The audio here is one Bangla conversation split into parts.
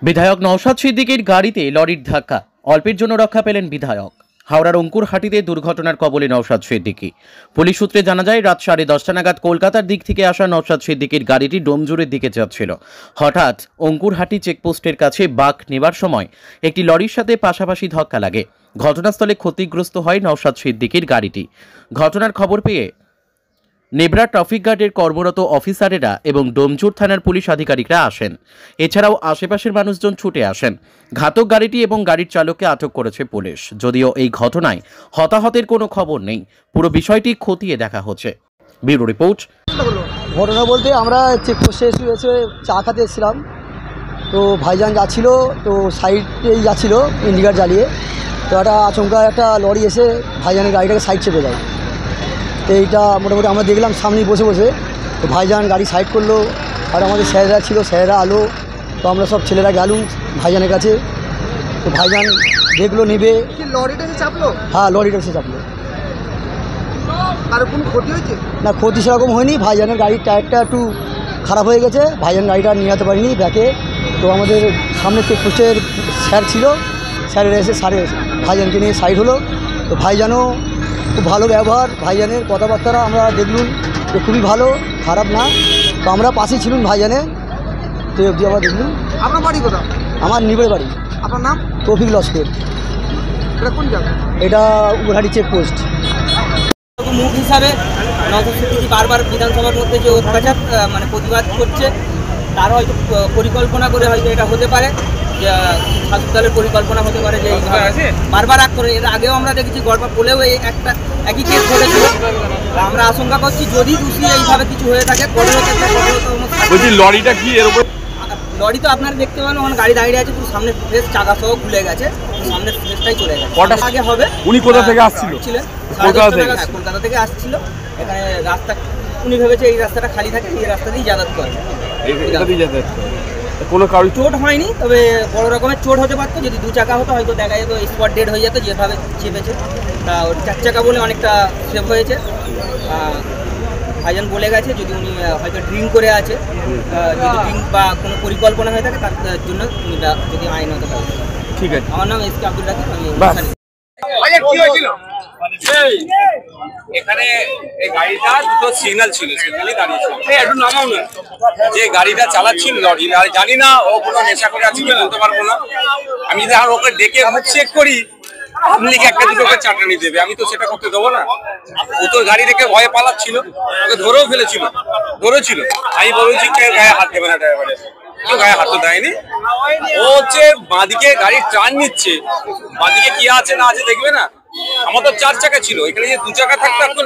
বিধায়ক নওশাদ সিদ্দিকীর গাড়িতে লরির ধাক্কা, অল্পের জন্য রক্ষা পেলেন বিধায়ক। হাওড়ার অঙ্কুরহাটিতে দুর্ঘটনার কবলে নওশাদ সিদ্দিকী। পুলিশ সূত্রে জানা যায়, রাত 10:30 নাগাদ কলকাতার দিক থেকে আসা নওশাদ সিদ্দিকীর গাড়িটি ডোমজুরের দিকে যাচ্ছিল। হঠাৎ অঙ্কুরহাটি চেকপোস্টের কাছে বাঁক নেবার সময় একটি লরির সাথে পাশাপাশি ধাক্কা লাগে। ঘটনাস্থলে ক্ষতিগ্রস্ত হয় নওশাদ সিদ্দিকীর গাড়িটি। ঘটনার খবর পেয়ে নেবরা ট্রাফিক গার্ডের কর্মরত অফিসারেরা এবং ডোমজুর থানার পুলিশ আধিকারিকরা আসেন। এছাড়াও আশেপাশের মানুষজন ছুটে আসেন। ঘাতক গাড়িটি এবং গাড়ির চালককে আটক করেছে পুলিশ। যদিও এই ঘটনায় হতাহতের কোনো খবর নেই, পুরো বিষয়টি খতিয়ে দেখা হচ্ছে। Bureau report. ঘটনা বলতে আমরা চেকপোস্টে এসে চা খাতে এসেছিলাম, তো ভাইজান যাচ্ছিল, তো সাইডেই যাচ্ছিল ইন্ডিকেটর জ্বালিয়ে, তো আচমকা একটা লরি এসে ভাইজানের গাড়িটাকে সাইড চেপে যায়। তো এইটা মোটামুটি আমরা দেখলাম সামনেই বসে বসে, তো ভাইজান গাড়ি সাইড করলো, আর আমাদের স্যারেরা ছিল, স্যারেরা আলো, তো আমরা সব ছেলেরা গেলুম ভাইজানের কাছে। তো ভাইজান দেখলো নেবে। লরিটা এসে চাপলো? হ্যাঁ, লরিটা এসে চাপলো। আর কোনো ক্ষতি হয়েছে না? ক্ষতি সেরকম হয়নি। ভাইজানের গাড়ির টায়ারটা একটু খারাপ হয়ে গেছে, ভাইজান গাড়িটা নিয়ে যেতে পারিনি ব্যাকে। তো আমাদের সামনে চেকপোস্টের স্যার ছিল, স্যারেরা এসে ভাইজানকে নিয়ে সাইড হলো। তো ভাইজানও খুব ভালো ব্যবহার, ভাইজানের কথাবার্তা আমরা দেখলুম যে খুবই ভালো, খারাপ না। তো আমরা পাশেই ছিলুম ভাইজানের, তো অবধি আবার দেখলুম। আপনার বাড়ি কোথাও? আমার নিবের বাড়ি। আপনার নাম? তৌফিক লস্কর। এটা কোন জায়গা? এটা উগরহাটি চেকপোস্ট। মুখ হিসাবে নওশাদ সিদ্দিকী বারবার বিধানসভার মধ্যে যে অত্যাচার প্রতিবাদ করছে, তার হয়তো পরিকল্পনা করে হয়তো এটা হতে পারে, যে শাসক দলের পরিকল্পনা হতে পারে যে বারবার আগ করে। এর আগেও আমরা দেখেছি গড়পা পোলেও একই কেস ঘটেছিল। আমরা আশঙ্কা করছি যদি দোষী এইভাবে কিছু হয়ে থাকে, লরিটা কি এর উপর? লরি তো আপনারা দেখতে পাবেন, ওখানে গাড়ি দাঁড়িয়ে আছে, পুরো সামনে ফ্রেশ চাকা সহ খুলে গেছে, সামনের ফ্রেশটাই চলে গেছে। কটা আগে হবে? উনি কোথা থেকে আসছিলেন? কলকাতা থেকে আসছিল। এখানে রাস্তা উনি ভেবেছে এই রাস্তাটা খালি থাকে, এই রাস্তা দিয়েই যাতায়াত করে। কোনো কারো চোট হয়নি, তবে বড় রকমের চোট হতে পারতো। যদি দু চাকা হতো হয়তো দেখা যেত স্পট ডেড হয়ে যেত, যেভাবে চেপেছে। তা ওর 4 চাকা বলে অনেকটা সেভ হয়েছে। ভাইজান বলে গেছে যদি উনি হয়তো ড্রিঙ্ক করে আছে, যদি ড্রিঙ্ক বা কোনো পরিকল্পনা হয়ে থাকে, তার জন্য উনি যদি আইন হতে পারে। ঠিক আছে। আমার নাম এস কে আব্দুল রাকিব। এখানে এই গাড়িটা দুটো সিগন্যাল ছিল, সিগন্যালই দাঁড়িয়েছিল। একটু নামাও না। যে গাড়িটা চালাচ্ছিল লরি, জানি না ও কোনো নেশা করে আছে কি বলতে পারবো না। আমি যদি আর ওকে ডেকে মুখ চেক করি, আপনি কি একটা দুটো চাটানি দেবে, আমি তো সেটা করতে দেবো না। ও তো গাড়ি রেখে ভয়ে পালাচ্ছিল, ওকে ধরেও ধরেছিল। আমি বলেছি কেউ গায়ে হাত দেবে না, ড্রাইভারের কেউ গায়ে হাত তো দেয়নি। ও হচ্ছে বাঁদিকে গাড়ির টার্ন নিচ্ছে, বাঁদিকে কি আছে না আছে দেখবে না। আমার তো 4 চাকা ছিল, এখানে যে 2 চাকা থাকতো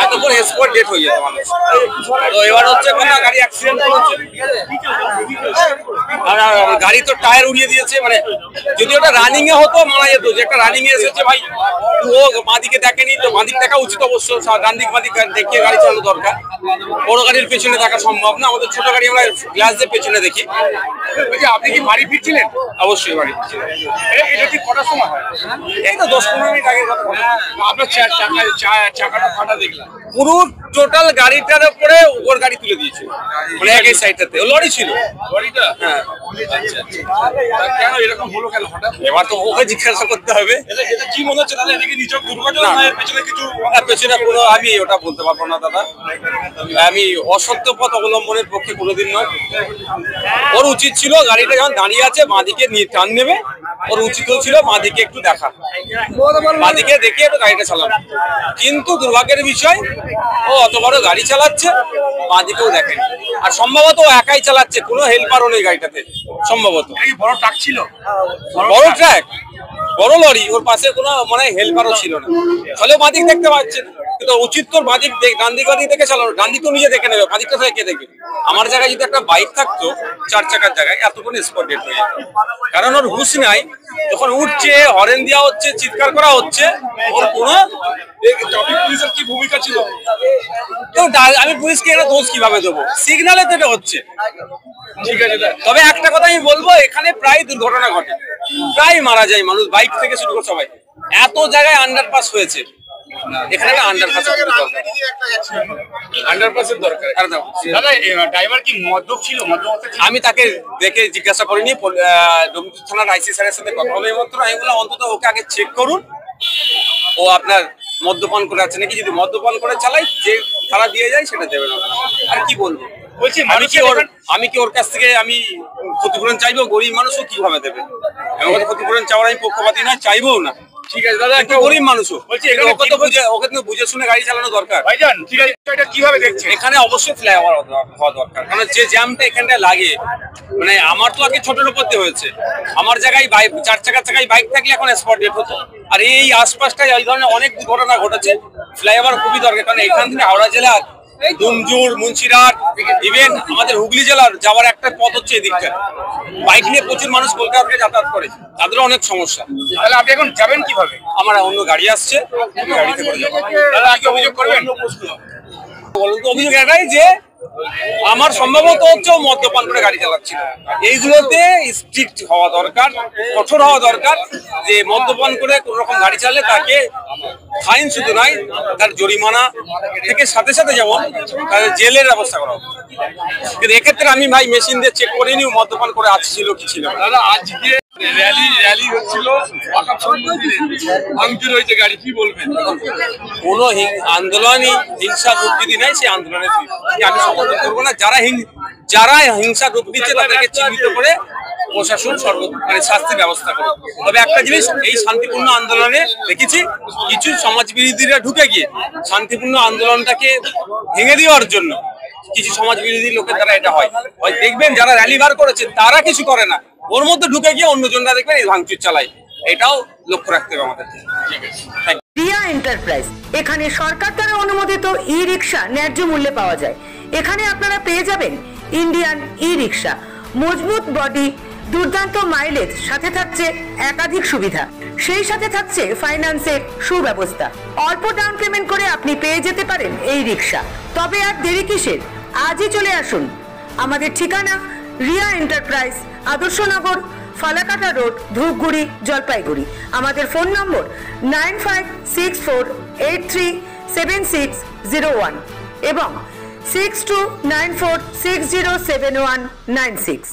এতক্ষণ স্পট ডেট হয়ে যেত মানুষ। তো এবার হচ্ছে গাড়ি অ্যাক্সিডেন্ট হচ্ছে, আর গাড়ি তো টায়ার উড়িয়ে দিয়েছে। যদি ওটা রানিং এ হতো মারা যেত, যে একটা রানিং এ এসেছে ভাই, ও বাঁদিকে দেখেনি, তো বাঁদিক দেখা উচিত অবশ্য। ডান দিক বাঁদিক দেখিয়ে গাড়ি চালানো দরকার। বড় গাড়ির পেছনে দেখা সম্ভব না, আমাদের ছোট গাড়ি আমরা গ্লাস দিয়ে পেছনে দেখি। আপনি কি বাড়ি ফিরছিলেন? অবশ্যই বাড়ি ফিরছিলেন। এটা ঠিক কটার সময় হয়? এই তো 10-15 মিনিট আগে। আপনার চাকাটা ফাটা দেখলাম, পুরো টোটাল গাড়িটার উপরে ওর গাড়ি তুলে দিয়েছে, একই সাইডটাতে লরি ছিল লরিটা। হ্যাঁ, কেন এরকম হলো, কেন হঠাৎ? এবার তো ওকে জিজ্ঞাসা করতে হবে। এটা কি মনে হচ্ছে দাদা, এটা কি নিছক দুর্ঘটনা না পেছনে কিছু? পেছনে কোনো আমি ওটা বলতে পারবো না দাদা। আমি অসত্য পথ অবলম্বনের পক্ষে কোনোদিন নয়। ওর উচিত ছিল গাড়িটা যখন দাঁড়িয়ে আছে বাঁদিকে নিয়ে টান নেবে, ওর উচিত ছিল বাঁদিকে একটু দেখা, বাঁদিকে দেখে একটু গাড়িটা চালানো। কিন্তু দুর্ভাগ্যের বিষয়, ও অত বড় গাড়ি চালাচ্ছে, বাঁদিকেও দেখেনি। আর সম্ভবত ও একাই চালাচ্ছে, কোনো হেল্পারও নেই গাড়িটাতে সম্ভবত। বড় ট্রাক ছিল, বড় ট্রাক, বড় লরি, ওর পাশে কোনো হেল্পারও ছিল না। ফলে বাঁদিক দেখতে পাচ্ছেন, কিন্তু উচিত তোর বাঁদিক ডান দিক বাঁদিক দেখে চালানো। ডান দিকও নিজে দেখে নেবে, বাঁদিকটা থেকে কে দেখবে? আমার জায়গায় যদি একটা বাইক থাকতো 4 চাকার জায়গায়, এতক্ষণ স্পট ডেট হয়ে যেত। কারণ ওর হুঁশ নাই, যখন উঠছে হরেন দেওয়া হচ্ছে, চিৎকার করা হচ্ছে, ওর কোনো পুলিশের কি ভূমিকা ছিল? তো আমি পুলিশকে এটা দোষ কিভাবে দেবো? সিগনালে তো এটা হচ্ছে। ঠিক আছে, তবে একটা কথা আমি বলবো, এখানে প্রায় দুর্ঘটনা ঘটে, প্রায় মারা যায় মানুষ, বাইক থেকে শুরু করে সবাই। এত জায়গায় আন্ডারপাস হয়েছে, এখানে একটা আন্ডারপাসের দরকার। আমি তাকে দেখে জিজ্ঞাসা করিনি, ডোমজুর থানার আইসি স্যারের সাথে কথা হলো মাত্র। আমি বললাম অন্তত ওকে আগে চেক করুন ও আপনার মদ্যপান করে আছে নাকি। যদি মদ্যপান করে চালাই, যে খারাপ দিয়ে যায় সেটা দেবে না। আর কি বলবো, বলছি আমি কি ওর কাছ থেকে আমি ক্ষতিপূরণ চাইবো? গরিব মানুষও কিভাবে দেবে? ক্ষতিপূরণ চাওয়ার আমি পক্ষপাতী না, চাইবো না। ঠিক আছে দাদা, একটা গরিব মানুষও বলছি ওকে তো বুঝে শুনে গাড়ি চালানো দরকার। ভাইজান ঠিক আছে, এটা কিভাবে দেখছেন? এখানে অবশ্যই ফ্লাইওভার হওয়া দরকার, কারণ যে জ্যামটা এখানটায় লাগে, মানে আমার তো আগে ছোটের উপর দিয়ে হয়েছে। আমার জায়গায় বাইক, 4 চাকার জায়গায় বাইক থাকলে এখন স্পট ডেট হতো। আর এই আশপাশটায় এই ধরনের অনেক দুর্ঘটনা ঘটেছে। ফ্লাইওভার খুবই দরকার, কারণ এখান থেকে হাওড়া জেলার ডুমজুর, মুন্সিরহাট, ইভেন আমাদের হুগলি জেলার যাওয়ার একটা পথ হচ্ছে এদিকটা। বাইক নিয়ে প্রচুর মানুষ কলকাতাকে যাতায়াত করে, তাদেরও অনেক সমস্যা। তাহলে আপনি এখন যাবেন কিভাবে? আমার অন্য গাড়ি আসছে, গাড়িতে করে যাবো। তাহলে আগে অভিযোগ করবেন? অভিযোগ এটাই যে আমার সম্ভবত হচ্ছে মদ্যপান করে গাড়ি চালাচ্ছিল। এইগুলোতে স্ট্রিক্ট হওয়া দরকার, কঠোর হওয়া দরকার, যে মদ্যপান করে কোন রকম গাড়ি চালালে তাকে ফাইন শুধু নয়, তার জরিমানা থেকে সাথে সাথে যেমন তাদের জেলের ব্যবস্থা করা হবে। কিন্তু এক্ষেত্রে আমি ভাই মেশিন দিয়ে চেক করিনি মদ্যপান করে আসছিল কি ছিল। দাদা আজকে র্যালি হচ্ছিল, ভাঙচুর হয়েছে গাড়ি, কি বলবেন? কোন আন্দোলনই হিংসার রূপ যদি নেয়, সেই আন্দোলনের আমি সমর্থন করবো না। যারা হিংসার রূপ দিচ্ছে তাদেরকে চিহ্নিত করে প্রশাসন মানে শাস্তির ব্যবস্থা করে। তবে একটা জিনিস, এই শান্তিপূর্ণ আন্দোলনে দেখেছি কিছু সমাজ বিরোধীরা ঢুকে গিয়ে শান্তিপূর্ণ আন্দোলনটাকে ভেঙে দেওয়ার জন্য কিছু সমাজ বিরোধী লোকের দ্বারা এটা হয়। দেখবেন যারা র্যালি বার করেছে তারা কিছু করে না, ওর মধ্যে ঢুকে গিয়ে অন্যজনরা দেখবেন এই ভাঙচুর চালায়। এটাও লক্ষ্য রাখতে হবে আমাদের। ঠিক আছে, রিয়া এন্টারপ্রাইজ, এখানে সরকার দ্বারা অনুমোদিত ই রিক্সা ন্যায্য মূল্যে পাওয়া যায়। এখানে আপনারা পেয়ে যাবেন ইন্ডিয়ান ই রিক্সা, মজবুত বডি, দুর্দান্ত মাইলেজ, সাথে থাকছে একাধিক সুবিধা। সেই সাথে থাকছে ফাইন্যান্সের সুব্যবস্থা। অল্প ডাউন পেমেন্ট করে আপনি পেয়ে যেতে পারেন এই রিক্সা। তবে আর দেরি কিসের? আজই চলে আসুন। আমাদের ঠিকানা রিয়া এন্টারপ্রাইজ, আদর্শনগর, ফালাকাটা রোড, ধূপগুড়ি, জলপাইগুড়ি। আমাদের ফোন নম্বর 9564837601 এবং 6294607196।